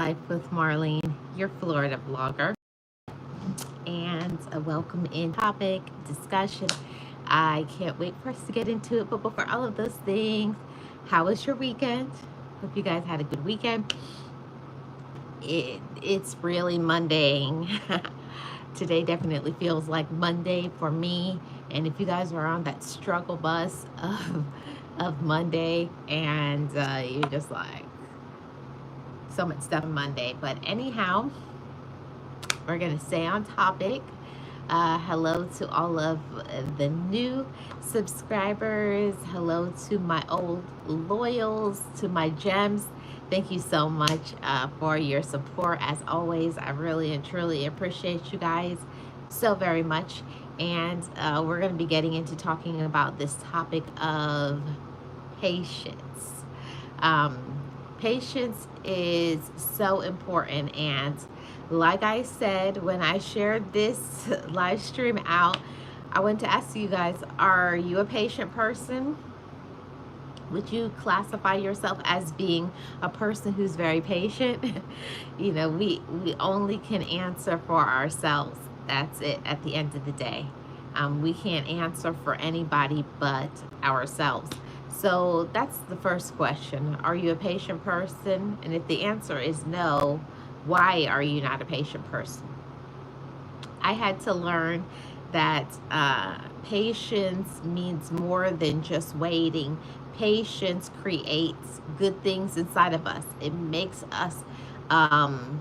Life with Marlene, your Florida vlogger, and a welcome in topic discussion. I can't wait for us to get into it, but before all of those things, how was your weekend? Hope you guys had a good weekend. It's really Monday. Today definitely feels like Monday for me. And if you guys are on that struggle bus of Monday and you're just like, so much stuff on Monday. But anyhow, we're going to stay on topic. Hello to all of the new subscribers. Hello to my old loyals, to my gems. Thank you so much for your support. As always, I really and truly appreciate you guys so very much. And we're going to be getting into talking about this topic of patience. Patience is so important, and like I said when I shared this live stream out, I want to ask you guys, are you a patient person? Would you classify yourself as being a person who's very patient? We only can answer for ourselves. That's it at the end of the day. We can't answer for anybody but ourselves. So that's the first question. Are you a patient person? And if the answer is no, why are you not a patient person? I had to learn that patience means more than just waiting. Patience creates good things inside of us. It makes us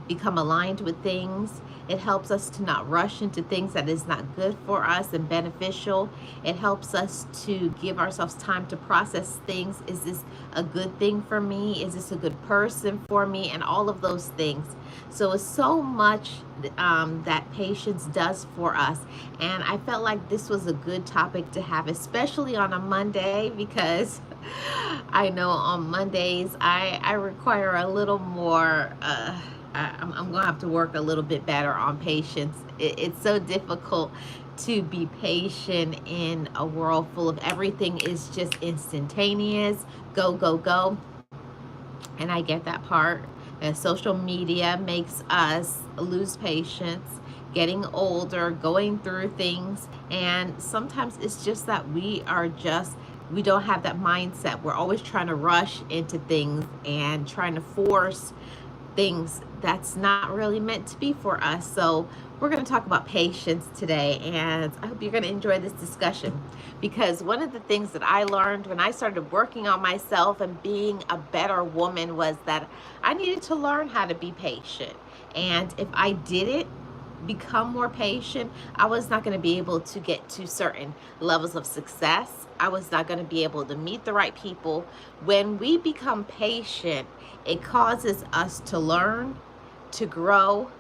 become aligned with things. It helps us to not rush into things that is not good for us and beneficial. It helps us to give ourselves time to process things. Is this a good thing for me? Is this a good person for me? And all of those things. So it's so much that patience does for us. And I felt like this was a good topic to have, especially on a Monday, because I know on Mondays I require a little more, I'm going to have to work a little bit better on patience. It's so difficult to be patient in a world full of everything is just instantaneous, go, go, go. And I get that part. And social media makes us lose patience, getting older, going through things. And sometimes it's just that we don't have that mindset. We're always trying to rush into things and trying to force things that's not really meant to be for us. So we're going to talk about patience today, and I hope you're going to enjoy this discussion, because one of the things that I learned when I started working on myself and being a better woman was that I needed to learn how to be patient. And if I didn't become more patient, I was not going to be able to get to certain levels of success. I was not going to be able to meet the right people. When we become patient, it causes us to learn, to grow,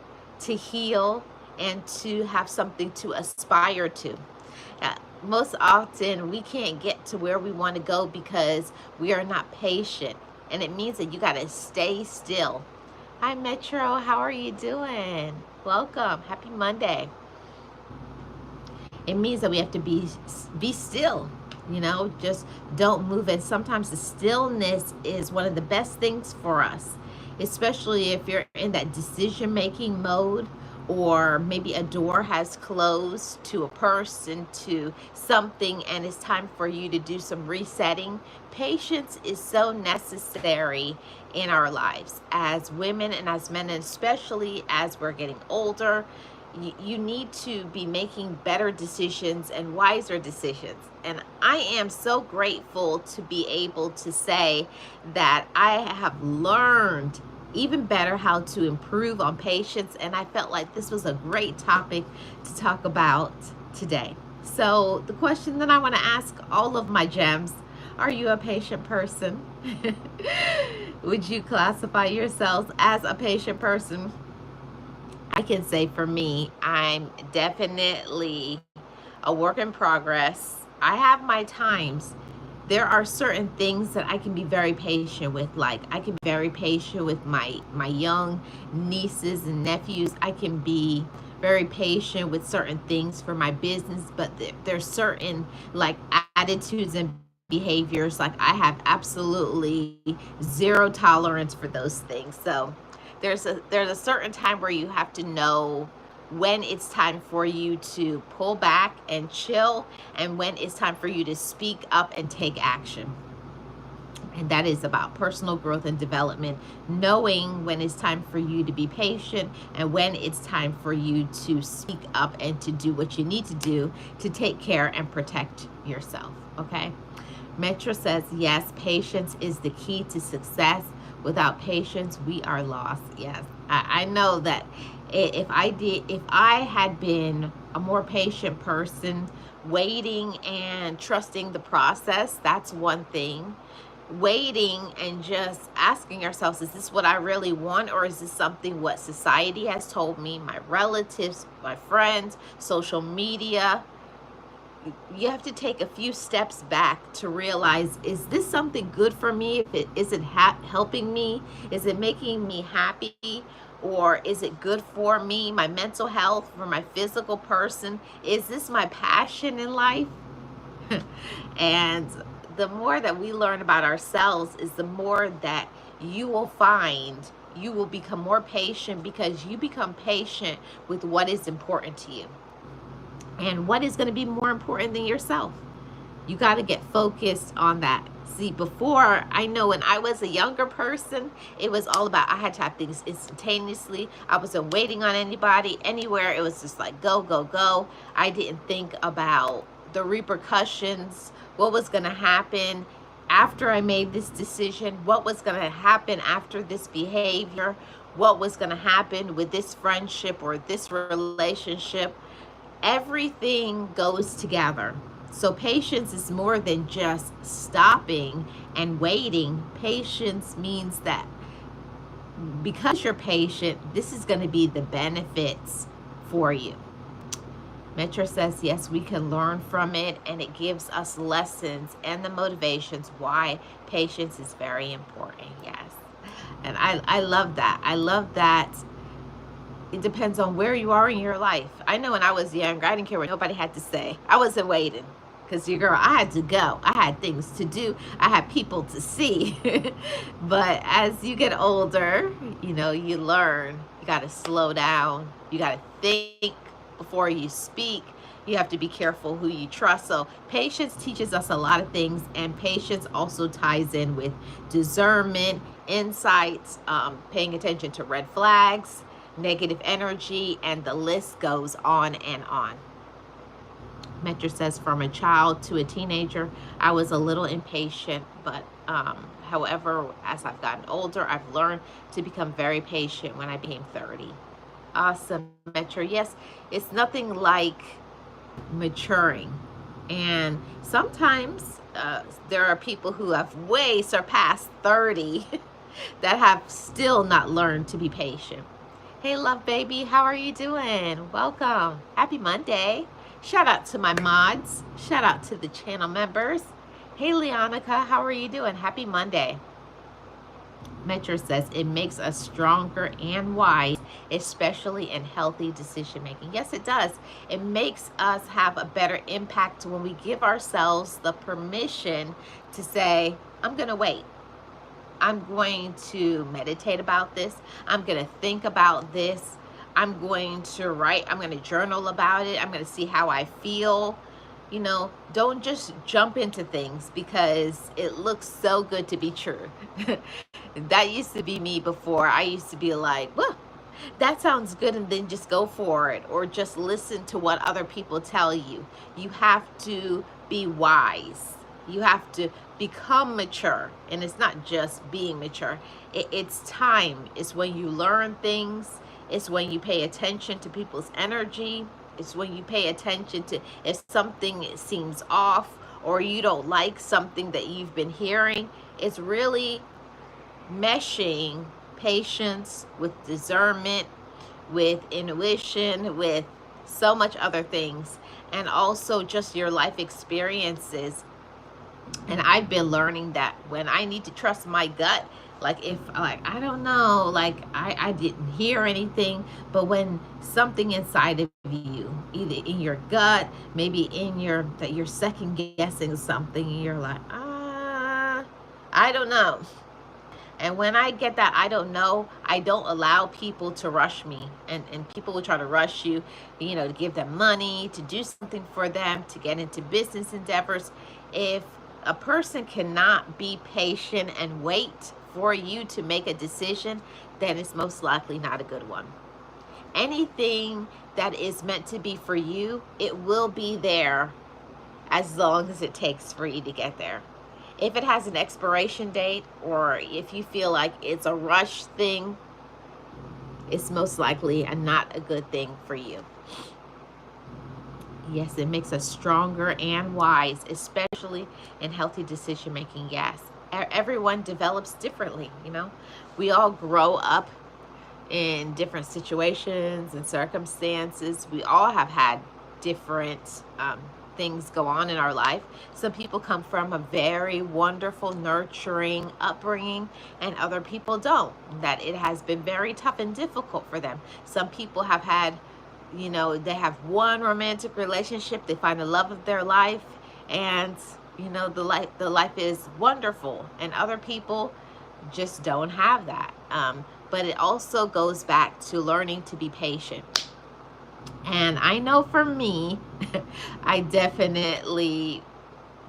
to heal, and to have something to aspire to. Most often, we can't get to where we want to go because we are not patient. And it means that you got to stay still. Hi, Metro. How are you doing? Welcome. Happy Monday. It means that we have to be still. Just don't move. And sometimes the stillness is one of the best things for us, especially if you're in that decision-making mode, or maybe a door has closed to a person, to something, and it's time for you to do some resetting. Patience is so necessary in our lives as women and as men, and especially as we're getting older. You need to be making better decisions and wiser decisions. And I am so grateful to be able to say that I have learned even better how to improve on patience. And I felt like this was a great topic to talk about today. So the question that I want to ask all of my gems, are you a patient person? Would you classify yourselves as a patient person? I can say for me, I'm definitely a work in progress. I have my times. There are certain things that I can be very patient with. Like, I can be very patient with my young nieces and nephews. I can be very patient with certain things for my business, but there's certain like attitudes and behaviors, like I have absolutely zero tolerance for those things. So there's a certain time where you have to know when it's time for you to pull back and chill, and when it's time for you to speak up and take action. And that is about personal growth and development, knowing when it's time for you to be patient and when it's time for you to speak up and to do what you need to do to take care and protect yourself. Okay. Metro says, yes, patience is the key to success. Without patience, we are lost. Yes, I know that if I had been a more patient person, waiting and trusting the process, that's one thing. Waiting and just asking ourselves, is this what I really want, or is this something what society has told me, my relatives, my friends, social media? You have to take a few steps back to realize, is this something good for me? If it is it helping me? Is it making me happy? Or is it good for me, my mental health, for my physical person? Is this my passion in life? And the more that we learn about ourselves is the more that you will find you will become more patient, because you become patient with what is important to you. And what is going to be more important than yourself? You got to get focused on that. See, before, I know when I was a younger person, it was all about, I had to have things instantaneously. I wasn't waiting on anybody, anywhere. It was just like, go, go, go. I didn't think about the repercussions, what was going to happen after I made this decision, what was going to happen after this behavior, what was going to happen with this friendship or this relationship. Everything goes together. So patience is more than just stopping and waiting. Patience means that because you're patient, this is going to be the benefits for you. Metro says, yes, we can learn from it, and it gives us lessons and the motivations why patience is very important. Yes. And I love that. I love that. It depends on where you are in your life. I know when I was younger, I didn't care what nobody had to say. I wasn't waiting, because your girl, I had to go. I had things to do. I had people to see. But as you get older, you know, you learn. You got to slow down. You got to think before you speak. You have to be careful who you trust. So patience teaches us a lot of things, and patience also ties in with discernment, insights, paying attention to red flags, negative energy, and the list goes on and on. Metro says, from a child to a teenager, I was a little impatient, but however, as I've gotten older, I've learned to become very patient when I became 30. Awesome, Metro. Yes, it's nothing like maturing. And sometimes there are people who have way surpassed 30 that have still not learned to be patient. Hey, love baby, how are you doing? Welcome. Happy Monday. Shout out to my mods. Shout out to the channel members. Hey, Leonica, how are you doing? Happy Monday. Metro says, it makes us stronger and wise, especially in healthy decision making. Yes, it does. It makes us have a better impact when we give ourselves the permission to say, I'm going to wait. I'm going to meditate about this. I'm going to think about this. I'm going to write. I'm going to journal about it. I'm going to see how I feel. You know, don't just jump into things because it looks so good to be true. That used to be me before. I used to be like, well, that sounds good, and then just go for it, or just listen to what other people tell you. You have to be wise. You have to become mature. And it's not just being mature. It's time. It's when you learn things. It's when you pay attention to people's energy. It's when you pay attention to if something seems off or you don't like something that you've been hearing. It's really meshing patience with discernment, with intuition, with so much other things, and also just your life experiences. And I've been learning that when I need to trust my gut, like if, like, I don't know, like I didn't hear anything, but when something inside of you, either in your gut, maybe in your, that you're second guessing something, and you're like, I don't know. And when I get that I don't know, I don't allow people to rush me. And people will try to rush you, you know, to give them money, to do something for them, to get into business endeavors. If a person cannot be patient and wait for you to make a decision, then it's most likely not a good one. Anything that is meant to be for you, it will be there as long as it takes for you to get there. If it has an expiration date, or if you feel like it's a rush thing, it's most likely not a good thing for you. Yes, it makes us stronger and wise, especially in healthy decision making. Yes, everyone develops differently, you know. We all grow up in different situations and circumstances. We all have had different things go on in our life. Some people come from a very wonderful, nurturing upbringing, and other people don't. That it has been very tough and difficult for them. Some people have had, you know, they have one romantic relationship, they find the love of their life, and you know, the life is wonderful, and other people just don't have that. But it also goes back to learning to be patient. And I know for me, I definitely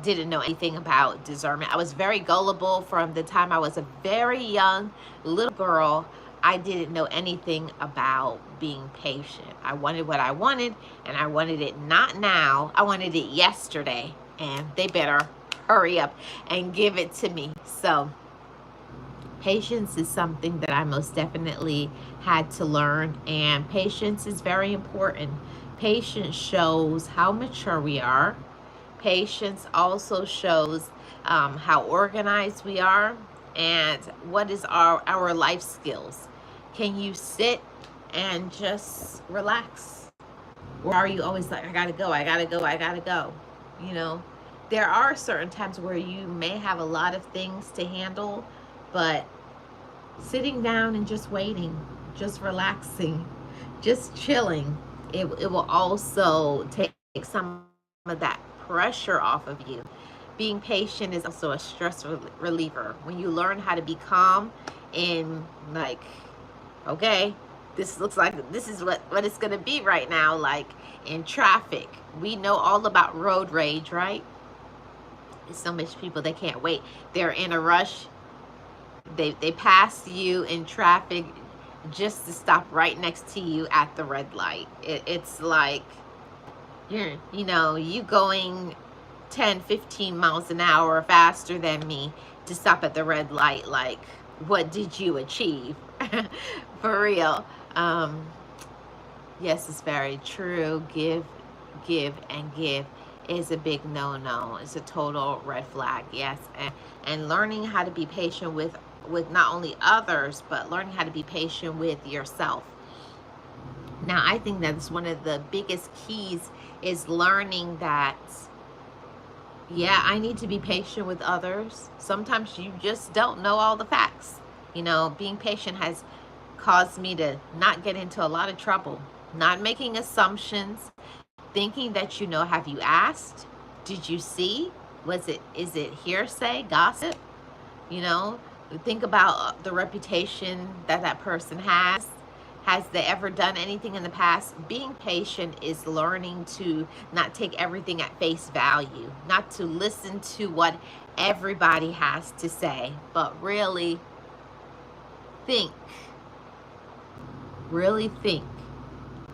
didn't know anything about discernment. I was very gullible from the time I was a very young little girl. I didn't know anything about being patient. I wanted what I wanted, and I wanted it not now. I wanted it yesterday, and they better hurry up and give it to me. So patience is something that I most definitely had to learn, and patience is very important. Patience shows how mature we are. Patience also shows how organized we are, and what is our life skills. Can you sit and just relax? Or are you always like, I gotta go, I gotta go, I gotta go? You know, there are certain times where you may have a lot of things to handle, but sitting down and just waiting, just relaxing, just chilling, it will also take some of that pressure off of you. Being patient is also a stress reliever. When you learn how to be calm in, like, okay, this looks like this is what it's going to be right now, like in traffic. We know all about road rage, right? There's so much people, they can't wait. They're in a rush. They pass you in traffic just to stop right next to you at the red light. It's like, you know, you going 10, 15 miles an hour faster than me to stop at the red light. Like, what did you achieve? For real. Yes, it's very true. Give, and give is a big no-no. It's a total red flag. Yes, and learning how to be patient with not only others, but learning how to be patient with yourself. Now, I think that's one of the biggest keys, is learning that, yeah, I need to be patient with others. Sometimes you just don't know all the facts. You know, being patient has caused me to not get into a lot of trouble, not making assumptions, thinking that you know. Have you asked? Did you see? Is it hearsay, gossip? You know, think about the reputation that person has. Has they ever done anything in the past? Being patient is learning to not take everything at face value, not to listen to what everybody has to say, but really think. Really think.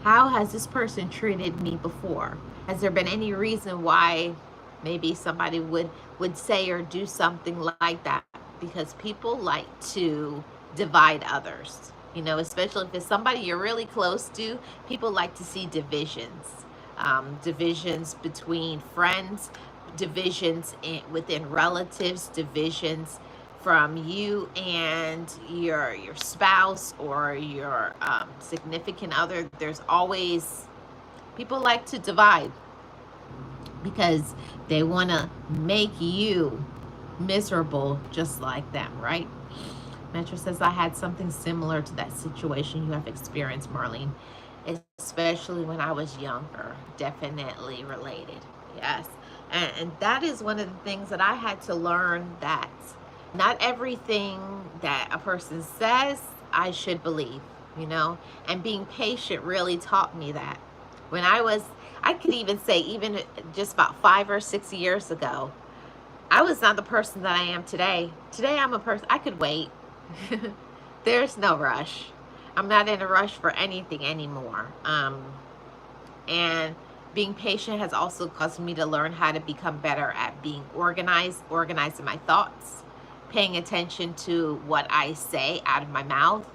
How has this person treated me before? Has there been any reason why maybe somebody would say or do something like that? Because people like to divide others. You know, especially if it's somebody you're really close to, people like to see divisions. Divisions between friends, divisions within relatives, divisions from you and your spouse or your significant other. There's always, people like to divide because they want to make you miserable just like them, right? Metro says, I had something similar to that situation you have experienced, Marlene, especially when I was younger. Definitely related. Yes. And that is one of the things that I had to learn, that Not everything that a person says I should believe, you know, and being patient really taught me that. When I could even say, even just about 5 or 6 years ago, I was not the person that I am today. Today, I'm a person, I could wait. There's no rush. I'm not in a rush for anything anymore. And being patient has also caused me to learn how to become better at being organizing my thoughts, paying attention to what I say out of my mouth,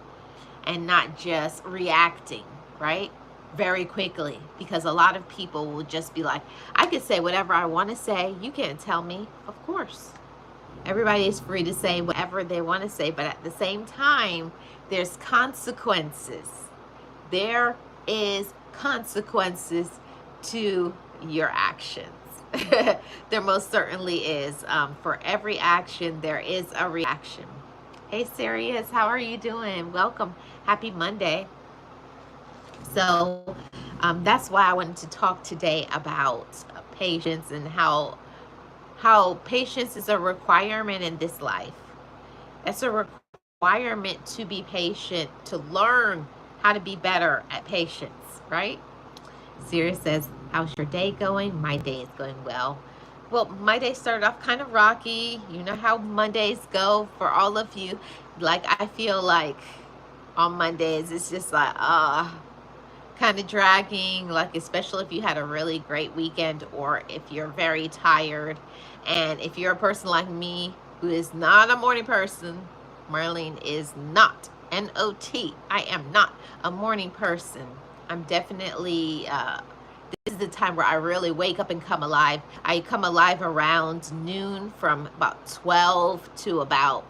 and not just reacting, right? Very quickly. Because a lot of people will just be like, I can say whatever I want to say. You can't tell me. Of course. Everybody is free to say whatever they want to say, but at the same time, there's consequences. There is consequences to your actions. There most certainly is. For every action, there is a reaction. Hey, Sirius, how are you doing? Welcome. Happy Monday. So, that's why I wanted to talk today about patience and how patience is a requirement in this life. It's a requirement to be patient, to learn how to be better at patience, right? Sirius says, how's your day going? My day is going well. Well, my day started off kind of rocky. You know how Mondays go for all of you. Like, I feel like on Mondays, it's just like, kind of dragging, like, especially if you had a really great weekend or if you're very tired. And if you're a person like me who is not a morning person, Marlene is not. N-O-T. I am not a morning person. I'm definitely, this is the time where I really wake up and come alive. I come alive around noon, from about 12 to about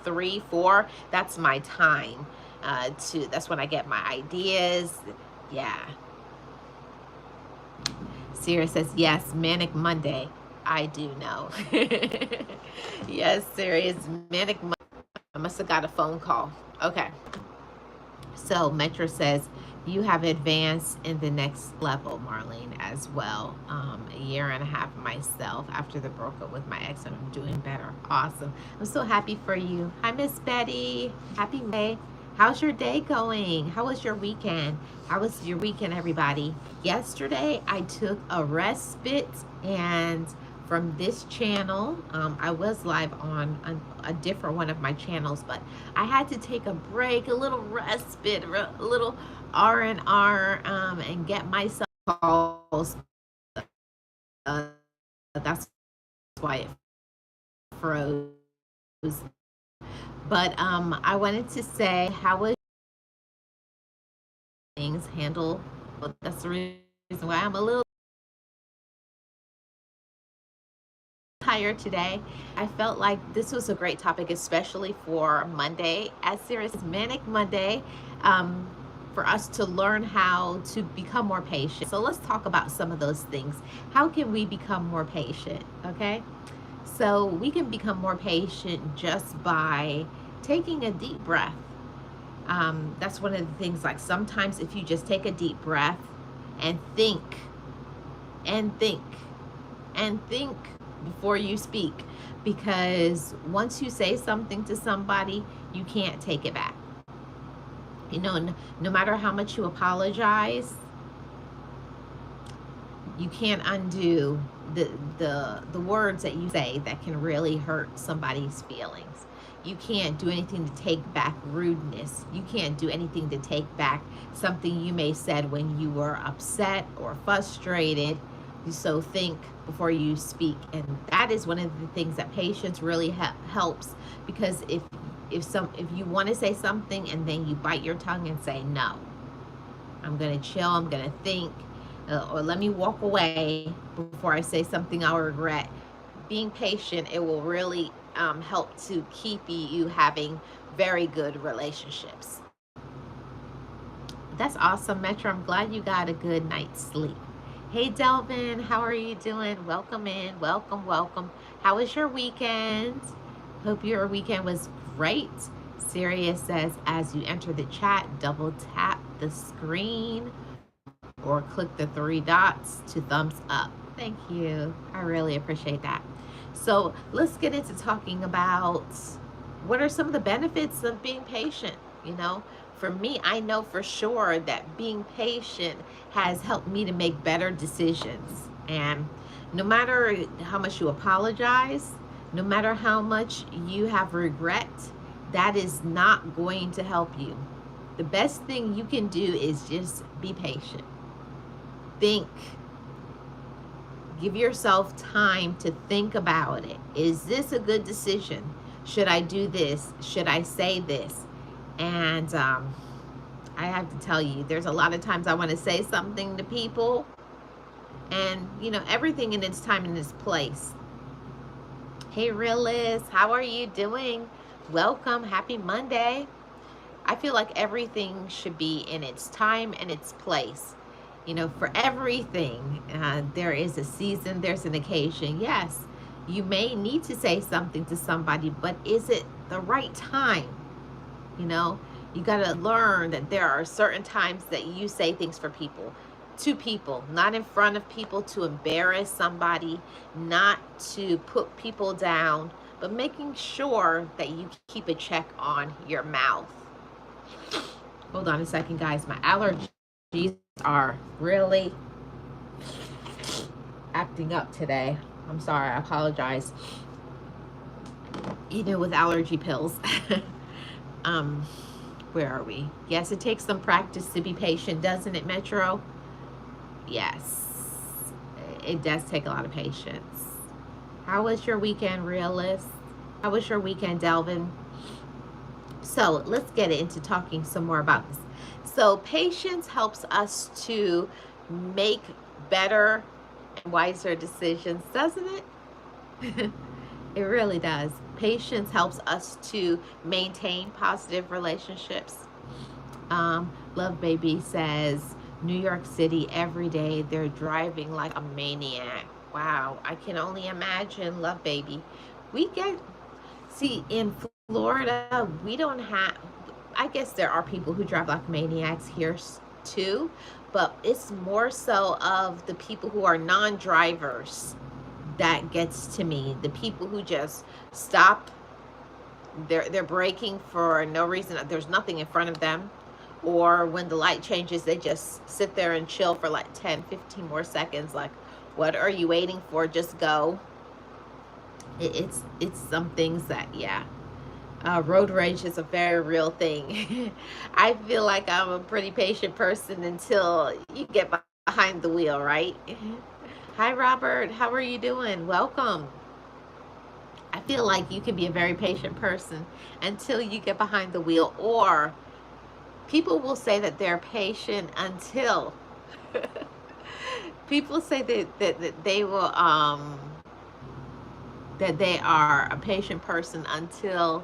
3, 4. That's my time. That's when I get my ideas. Yeah. Sierra says, yes, Manic Monday. I do know. Yes, Sarah, it's Manic Monday. I must have got a phone call. Okay. So Metro says, you have advanced in the next level, Marlene, as well. A year and a half myself after the breakup with my ex, and I'm doing better. Awesome. I'm so happy for you. Hi, Miss Betty. Happy May. How's your day going? How was your weekend? How was your weekend, everybody? Yesterday, I took a respite, and from this channel, I was live on a different one of my channels, but I had to take a break, a little respite, a little R&R, and get myself calls. That's why it froze. But I wanted to say, how was things handled? Well, that's the reason why I'm a little tired today. I felt like this was a great topic, especially for Monday, as serious as Manic Monday, for us to learn how to become more patient. So let's talk about some of those things. How can we become more patient? Okay. So we can become more patient just by taking a deep breath. That's one of the things, like, sometimes if you just take a deep breath and think and think and think before you speak, because once you say something to somebody, you can't take it back. You know, no matter how much you apologize, you can't undo the words that you say that can really hurt somebody's feelings. You can't do anything to take back rudeness. You can't do anything to take back something you may said when you were upset or frustrated. So think before you speak, and that is one of the things that patience really helps. Because if you want to say something and then you bite your tongue and say no, I'm gonna chill, I'm gonna think, or let me walk away before I say something I'll regret. Being patient, it will really help to keep you having very good relationships. That's awesome, Metro. I'm glad you got a good night's sleep. Hey, Delvin, how are you doing? Welcome in. Welcome, welcome. How was your weekend? Hope your weekend was great. Sirius says, as you enter the chat, double tap the screen or click the 3 dots to thumbs up. Thank you. I really appreciate that. So let's get into talking about what are some of the benefits of being patient. You know, for me, I know for sure that being patient has helped me to make better decisions. And no matter how much you apologize, no matter how much you have regret, that is not going to help you. The best thing you can do is just be patient. Think. Give yourself time to think about it. Is this a good decision? Should I do this? Should I say this? And I have to tell you, there's a lot of times I want to say something to people, and everything in its time and its place. Hey, Realist, how are you doing? Welcome. Happy Monday. I feel like everything should be in its time and its place. For everything, there is a season, there's an occasion. Yes, you may need to say something to somebody, but is it the right time? You got to learn that there are certain times that you say things to people, not in front of people to embarrass somebody, not to put people down, but making sure that you keep a check on your mouth. Hold on a second, guys. My allergies are really acting up today. I'm sorry. I apologize. Even with allergy pills. Where are we? Yes, it takes some practice to be patient, doesn't it, Metro? Yes. It does take a lot of patience. How was your weekend, Realist? How was your weekend, Delvin? So let's get into talking some more about this. So patience helps us to make better and wiser decisions, doesn't it? It really does. Patience helps us to maintain positive relationships. Love Baby says, New York City every day, they're driving like a maniac. Wow, I can only imagine, Love Baby. In Florida, we don't have, I guess there are people who drive like maniacs here too, but it's more so of the people who are non-drivers that gets to me. The people who just stop, they're braking for no reason. There's nothing in front of them. Or when the light changes, they just sit there and chill for like 10, 15 more seconds. Like, what are you waiting for? Just go. It's some things that, yeah. Road rage is a very real thing. I feel like I'm a pretty patient person until you get behind the wheel, right? Hi, Robert. How are you doing? Welcome. I feel like you can be a very patient person until you get behind the wheel, or people will say that they're patient until people say that they will that they are a patient person until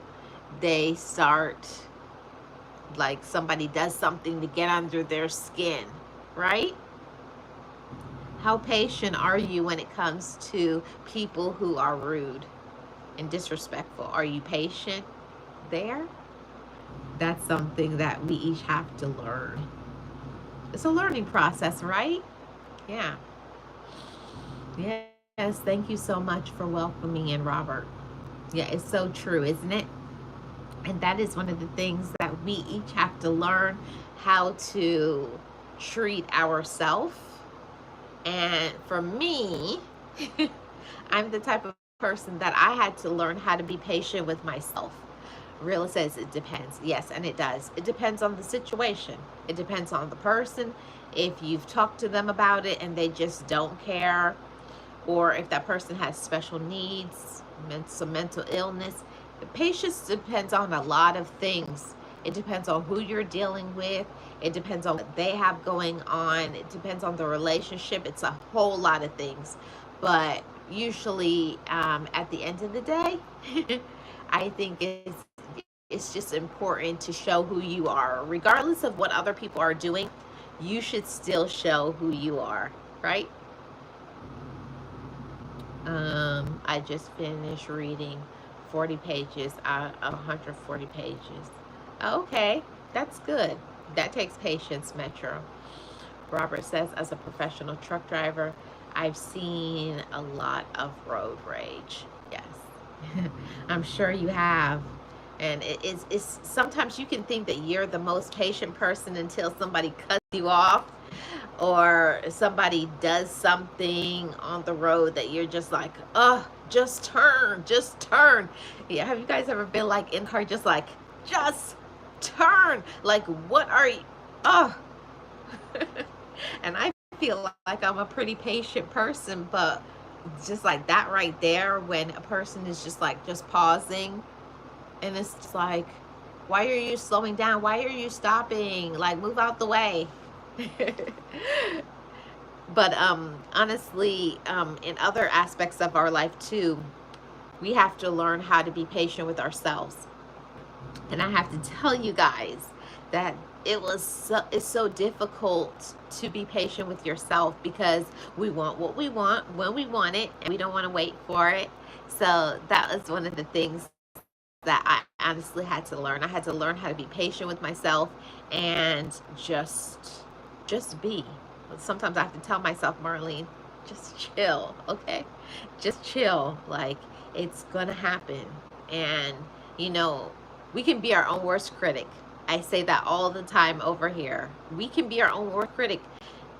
they start, like somebody does something to get under their skin, right? How patient are you when it comes to people who are rude and disrespectful? Are you patient there? That's something that we each have to learn. It's a learning process, right? Yeah. Yes, thank you so much for welcoming in, Robert. Yeah, it's so true, isn't it? And that is one of the things that we each have to learn, how to treat ourselves. And for me, I'm the type of person that I had to learn how to be patient with myself. Real says it depends. Yes, and it does. It depends on the situation. It depends on the person. If you've talked to them about it and they just don't care, or if that person has special needs, some mental illness. The patience depends on a lot of things. It depends on who you're dealing with. It depends on what they have going on. It depends on the relationship. It's a whole lot of things. But usually, at the end of the day, I think it's just important to show who you are. Regardless of what other people are doing, you should still show who you are, right? I just finished reading 40 pages out of 140 pages. Okay, that's good. That takes patience, Metro. Robert says, as a professional truck driver, I've seen a lot of road rage. I'm sure you have. And it's sometimes you can think that you're the most patient person until somebody cuts you off, or somebody does something on the road that you're just like, oh, just turn, just turn. Yeah, have you guys ever been like in car, just like, just turn? Like, what are you? Oh, and I feel like I'm a pretty patient person, but just like that right there, when a person is just like, just pausing, and it's just like, why are you slowing down? Why are you stopping? Like, move out the way. But honestly, in other aspects of our life too, we have to learn how to be patient with ourselves. And I have to tell you guys that it's so difficult to be patient with yourself, because we want what we want when we want it, and we don't want to wait for it. So that was one of the things that I honestly had to learn. I had to learn how to be patient with myself and just be. Sometimes I have to tell myself, Marlene, just chill, okay? Just chill. Like, it's gonna happen. And you know, we can be our own worst critic. I say that all the time over here. We can be our own worst critic.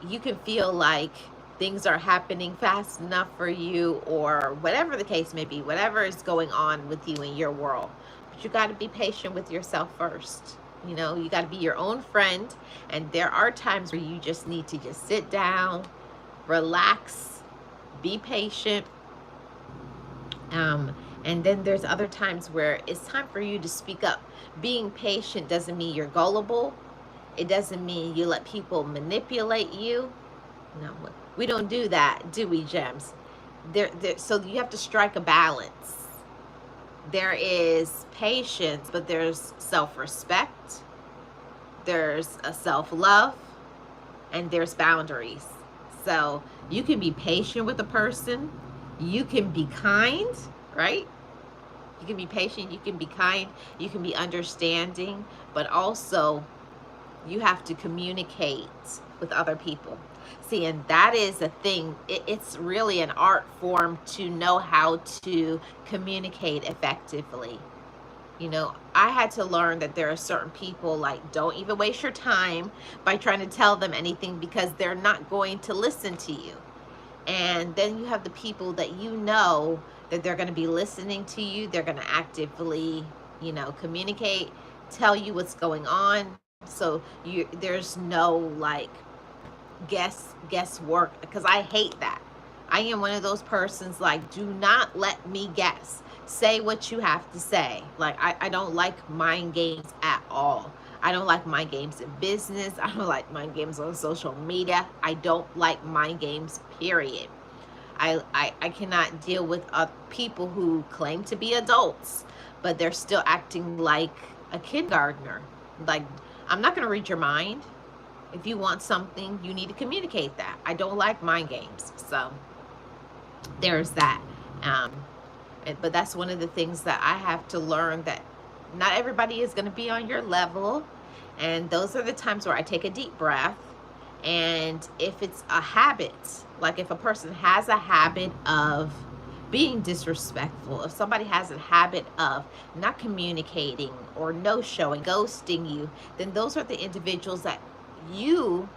You can feel like things are happening fast enough for you, or whatever the case may be, whatever is going on with you in your world. But you got to be patient with yourself first. You know, you got to be your own friend. And there are times where you just need to just sit down, relax, be patient. And then there's other times where it's time for you to speak up. Being patient doesn't mean you're gullible. It doesn't mean you let people manipulate you. No, we don't do that, do we, Gems? So you have to strike a balance. There is patience, but there's self-respect, there's a self-love, and there's boundaries. So you can be patient with a person, you can be kind, right? You can be patient, you can be kind, you can be understanding, but also you have to communicate with other people. See, and that is a thing. It's really an art form to know how to communicate effectively. You know, I had to learn that there are certain people, like, don't even waste your time by trying to tell them anything, because they're not going to listen to you. And then you have the people that you know that they're going to be listening to you. They're going to actively, you know, communicate, tell you what's going on. So there's no like guesswork, because I hate that. I am one of those persons, like, do not let me guess. Say what you have to say. Like, I don't like mind games at all. I don't like mind games in business. I don't like mind games on social media. I don't like mind games, period. I cannot deal with people who claim to be adults, but they're still acting like a kindergartner. Like, I'm not going to read your mind. If you want something, you need to communicate that. I don't like mind games. So there's that. But that's one of the things that I have to learn, that not everybody is going to be on your level. And those are the times where I take a deep breath. And if it's a habit, like if a person has a habit of being disrespectful, if somebody has a habit of not communicating or no showing, ghosting you, then those are the individuals that you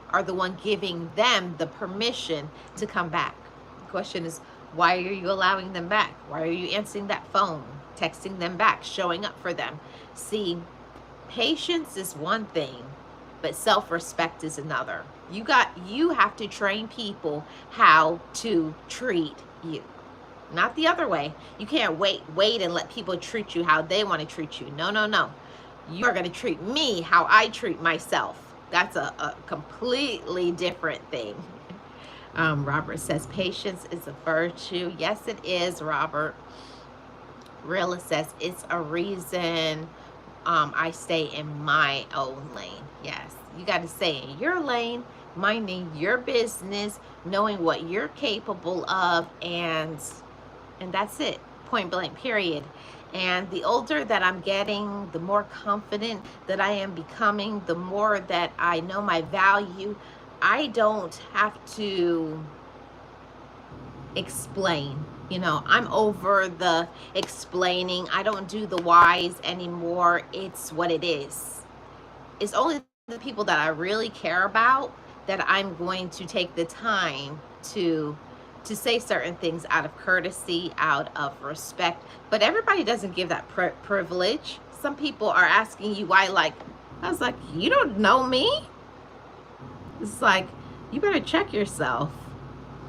are the one giving them the permission to come back. The question is, why are you allowing them back? Why are you answering that phone, texting them back, showing up for them? See, patience is one thing, but self-respect is another. You have to train people how to treat you, not the other way. You can't wait and let people treat you how they want to treat you. No. You are going to treat me how I treat myself. That's a completely different thing. Robert says patience is a virtue. Yes, it is, Robert. Rilla says it's a reason I stay in my own lane. Yes, you got to stay in your lane, minding your business, knowing what you're capable of, and that's it. Point blank, period. And the older that I'm getting, the more confident that I am becoming, the more that I know my value. I don't have to explain You know, I'm over the explaining. I don't do the whys anymore. It's what it is. It's only the people that I really care about that I'm going to take the time to to say certain things out of courtesy, out of respect. But everybody doesn't give that privilege. Some people are asking you why, like, I was like, you don't know me? It's like, you better check yourself.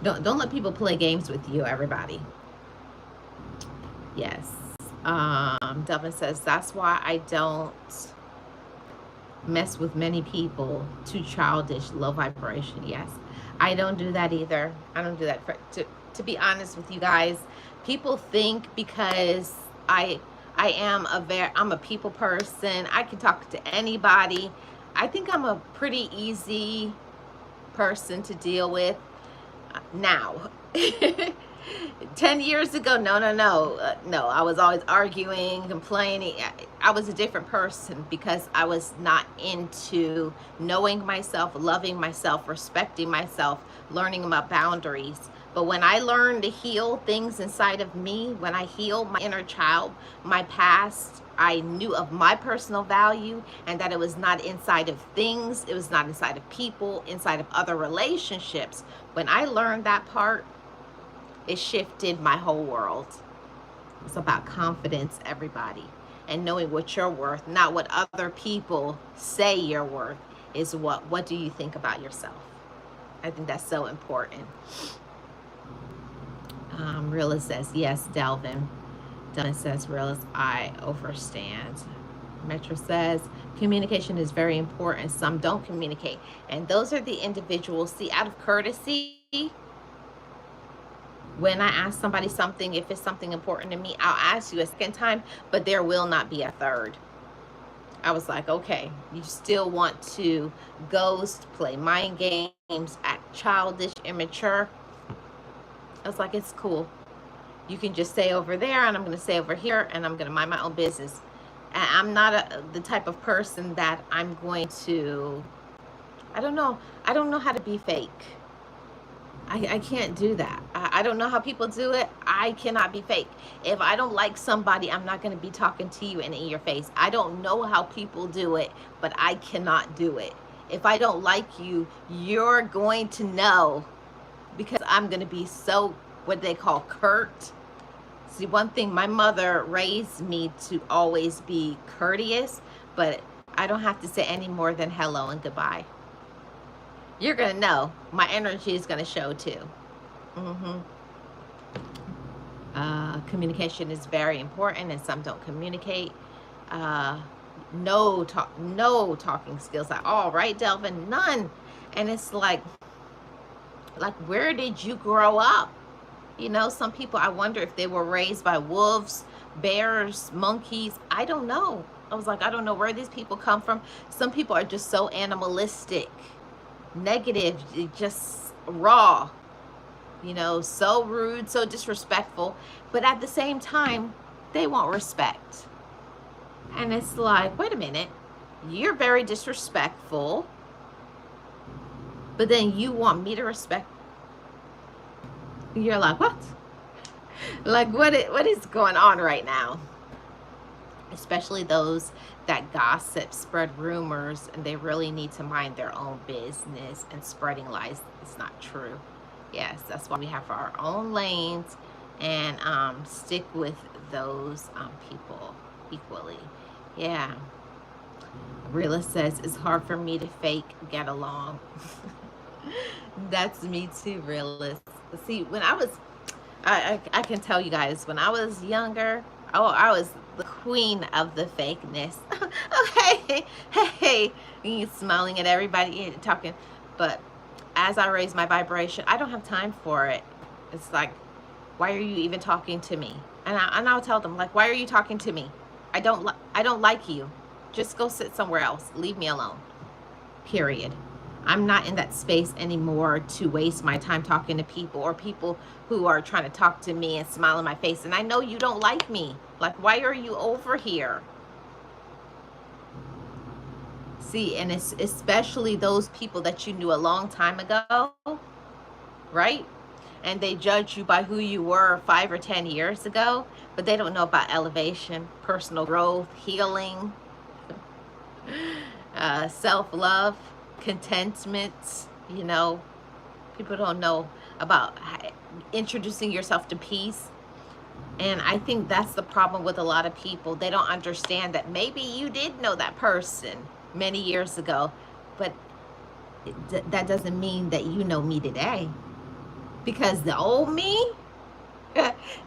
Don't let people play games with you, everybody. Yes. Delvin says, that's why I don't mess with many people. Too childish, low vibration. Yes. I don't do that either. I don't do that. To be honest with you guys, people think because I'm a people person. I can talk to anybody. I think I'm a pretty easy person to deal with now. 10 years ago, no, I was always arguing, complaining. I was a different person because I was not into knowing myself, loving myself, respecting myself, learning about boundaries. But when I learned to heal things inside of me, when I healed my inner child, my past, I knew of my personal value and that it was not inside of things, it was not inside of people, inside of other relationships. When I learned that part, it shifted my whole world. It's about confidence, everybody, and knowing what you're worth, not what other people say you're worth. Is what do you think about yourself? I think that's so important. Realist says, yes, Delvin. Delvin says, realist, I overstand. Metro says, communication is very important. Some don't communicate. And those are the individuals, see, out of courtesy, when I ask somebody something, if it's something important to me, I'll ask you a second time, but there will not be a third. I was like, okay, you still want to ghost, play mind games, act childish, immature. I was like, it's cool. You can just stay over there, and I'm going to stay over here, and I'm going to mind my own business. And I'm not the type of person that I'm going to, I don't know how to be fake. I can't do that. I don't know how people do it. I cannot be fake. If I don't like somebody, I'm not going to be talking to you and in your face. I don't know how people do it, but I cannot do it. If I don't like you, you're going to know, because I'm going to be so, what they call, curt. See, one thing, my mother raised me to always be courteous, but I don't have to say any more than hello and goodbye. You're going to know. My energy is going to show too. Communication is very important, and some don't communicate. No talking skills at all, right, Delvin? None. And it's like, where did you grow up? You know, some people, I wonder if they were raised by wolves, bears, monkeys. I don't know. I was like, I don't know where these people come from. Some people are just so animalistic, negative, just raw, you know, so rude, so disrespectful, but at the same time, they want respect. And it's like, wait a minute, you're very disrespectful, but then you want me to respect. You're like, what? Like, what is going on right now? Especially those that gossip, spread rumors, and they really need to mind their own business, and spreading lies is not true. Yes, that's why we have our own lanes, and stick with those people equally. Yeah. Realist says, it's hard for me to fake get along. That's me too, realist. See, when I was, I can tell you guys, when I was younger, I was the queen of the fakeness. Oh, hey, you smiling at everybody, talking. But as I raise my vibration, I don't have time for it. It's like, why are you even talking to me? And I'll tell them, like, why are you talking to me? I don't like you. Just go sit somewhere else. Leave me alone. Period. I'm not in that space anymore to waste my time talking to people, or people who are trying to talk to me and smile in my face. And I know you don't like me. Like, why are you over here? See, and it's especially those people that you knew a long time ago, right? and they judge you by who you were 5 or 10 years ago, but they don't know about elevation, personal growth, healing, self-love, contentment. You know, people don't know about introducing yourself to peace. And I think that's the problem with a lot of people. They don't understand that maybe you did know that person many years ago, but that doesn't mean that you know me today. Because the old me,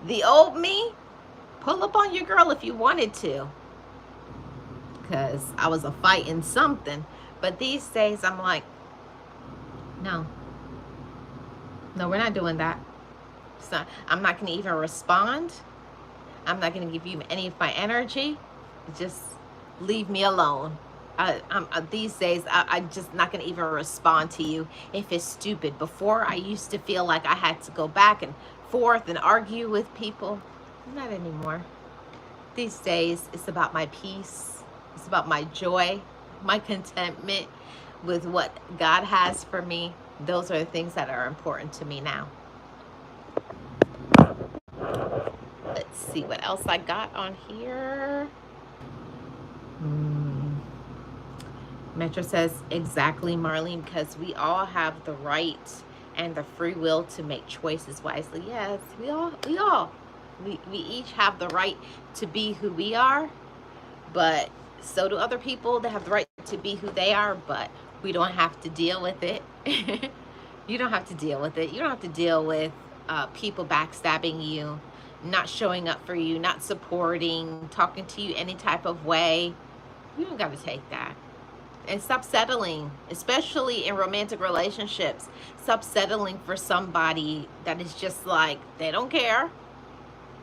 the old me, pull up on your girl if you wanted to. Because I was a fighting something. But these days I'm like, no. No, we're not doing that. So I'm not going to even respond. I'm not going to give you any of my energy. Just leave me alone. These days, I'm just not going to even respond to you if it's stupid. Before, I used to feel like I had to go back and forth and argue with people. Not anymore. These days, it's about my peace. It's about my joy, my contentment with what God has for me. Those are the things that are important to me now. Let's see what else I got on here. Metro says, exactly, Marlene, because we all have the right and the free will to make choices wisely. Yes, we each have the right to be who we are, but so do other people. They have the right to be who they are, but we don't have to deal with it. You don't have to deal with it. You don't have to deal with people backstabbing you, not showing up for you, not supporting, talking to you any type of way. You don't got to take that. And stop settling, especially in romantic relationships. Stop settling for somebody that is just like, they don't care.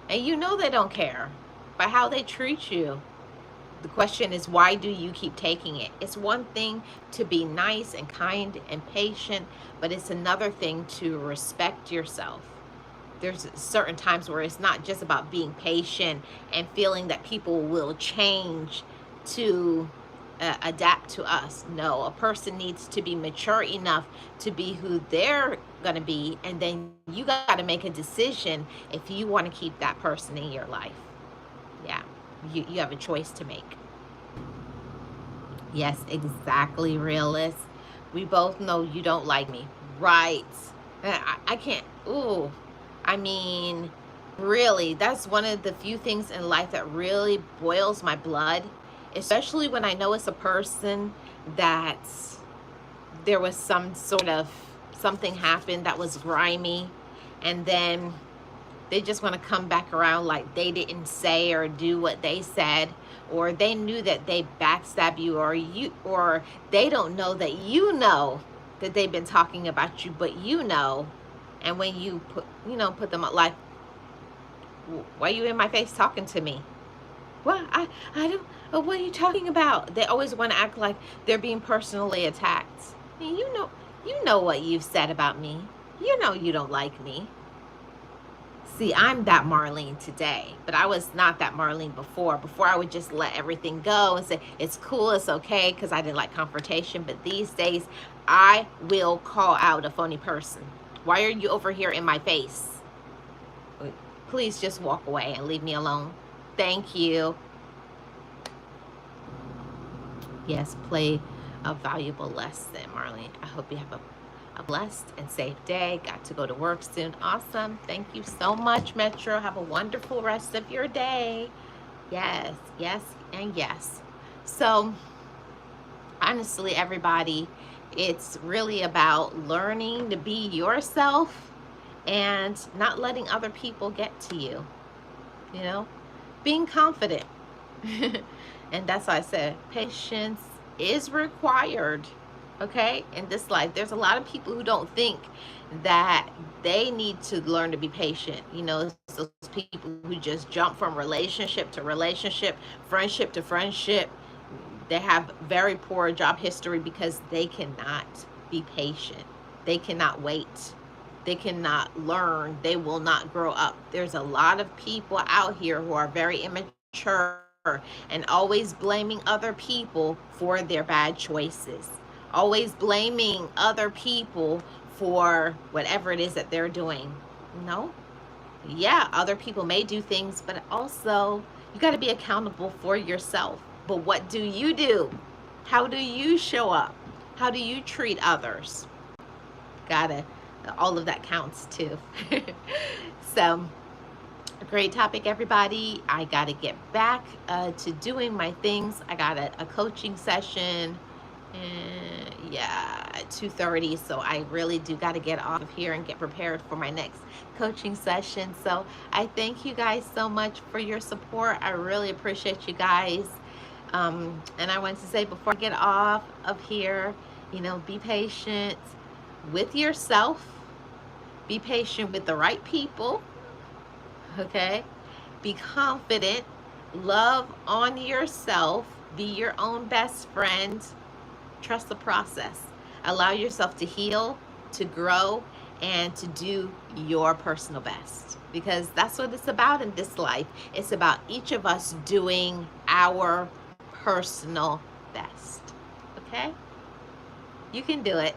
And you know they don't care by how they treat you. The question is, why do you keep taking it? It's one thing to be nice and kind and patient, but it's another thing to respect yourself. There's certain times where it's not just about being patient and feeling that people will change to adapt to us. No, a person needs to be mature enough to be who they're going to be, and then you got to make a decision if you want to keep that person in your life. Yeah, you have a choice to make. Yes, exactly, realist. We both know you don't like me. Right. I can't. Ooh. I mean, really, that's one of the few things in life that really boils my blood, especially when I know it's a person that there was some sort of something happened that was grimy, and then they just want to come back around like they didn't say or do what they said, or they knew that they backstab you, or they don't know that you know that they've been talking about you, but you know. And when you put them up like, why are you in my face talking to me? Well, I don't, what are you talking about? They always want to act like they're being personally attacked. You know what you've said about me. You know you don't like me. See, I'm that Marlene today, but I was not that Marlene before. Before, I would just let everything go and say, it's cool, it's okay, because I didn't like confrontation. But these days, I will call out a phony person. Why are you over here in my face? Please just walk away and leave me alone. Thank you. Yes, play a valuable lesson, Marlene. I hope you have a blessed and safe day. Got to go to work soon. Awesome. Thank you so much, Metro. Have a wonderful rest of your day. Yes, yes, and yes. So, honestly, everybody, it's really about learning to be yourself and not letting other people get to you. You know, being confident. And that's why I said patience is required. Okay, in this life, there's a lot of people who don't think that they need to learn to be patient. You know, those people who just jump from relationship to relationship, friendship to friendship. They have very poor job history because they cannot be patient. They cannot wait. They cannot learn. They will not grow up. There's a lot of people out here who are very immature and always blaming other people for their bad choices. Always blaming other people for whatever it is that they're doing. No. Yeah, other people may do things, but also you got to be accountable for yourself. But what do you do? How do you show up? How do you treat others? Gotta, all of that counts too. So, great topic, everybody. I got to get back to doing my things. I got a coaching session, at 2:30. So I really do got to get off of here and get prepared for my next coaching session. So I thank you guys so much for your support. I really appreciate you guys. And I want to say before I get off of here, be patient with yourself. Be patient with the right people. Okay? Be confident. Love on yourself. Be your own best friend. Trust the process. Allow yourself to heal, to grow, and to do your personal best. Because that's what it's about in this life. It's about each of us doing our personal best. Okay? You can do it.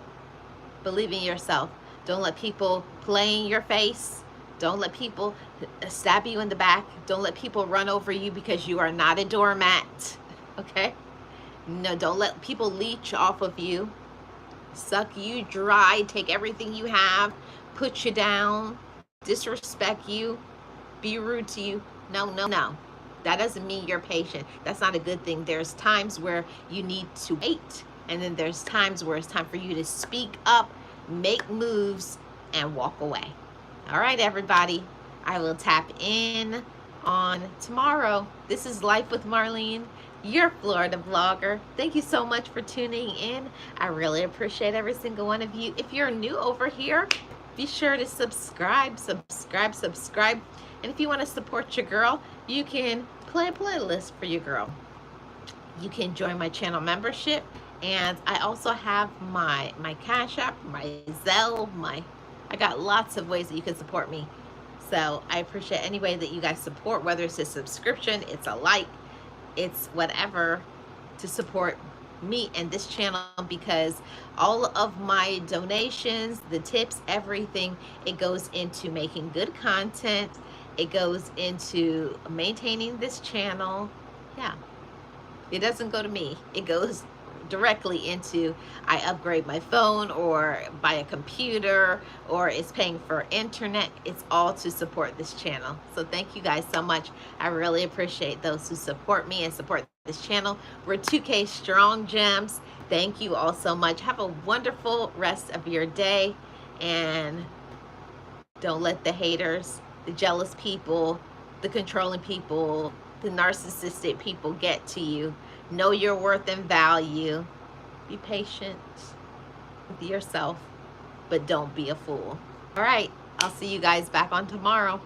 Believe in yourself. Don't let people play in your face. Don't let people stab you in the back. Don't let people run over you because you are not a doormat. Okay? No, don't let people leech off of you, suck you dry, take everything you have, put you down, disrespect you, be rude to you. No, no, no. That doesn't mean you're patient. That's not a good thing. There's times where you need to wait, and then there's times where it's time for you to speak up, make moves, and walk away. All right, everybody. I will tap in on tomorrow. This is Life with Marlene, your Florida vlogger. Thank you so much for tuning in. I really appreciate every single one of you. If you're new over here, be sure to subscribe. And if you want to support your girl, you can play a playlist for your girl. You can join my channel membership. And I also have my Cash App, my Zelle, I got lots of ways that you can support me. So I appreciate any way that you guys support, whether it's a subscription, it's a like, it's whatever, to support me and this channel, because all of my donations, the tips, everything, it goes into making good content. It goes into maintaining this channel. Yeah. It doesn't go to me. It goes directly into, I upgrade my phone or buy a computer, or it's paying for internet. It's all to support this channel. So thank you guys so much. I really appreciate those who support me and support this channel. We're 2K strong, gems. Thank you all so much. Have a wonderful rest of your day, and don't let the haters, the jealous people, the controlling people, the narcissistic people get to you. Know your worth and value. Be patient with yourself, but don't be a fool. All right, I'll see you guys back on tomorrow.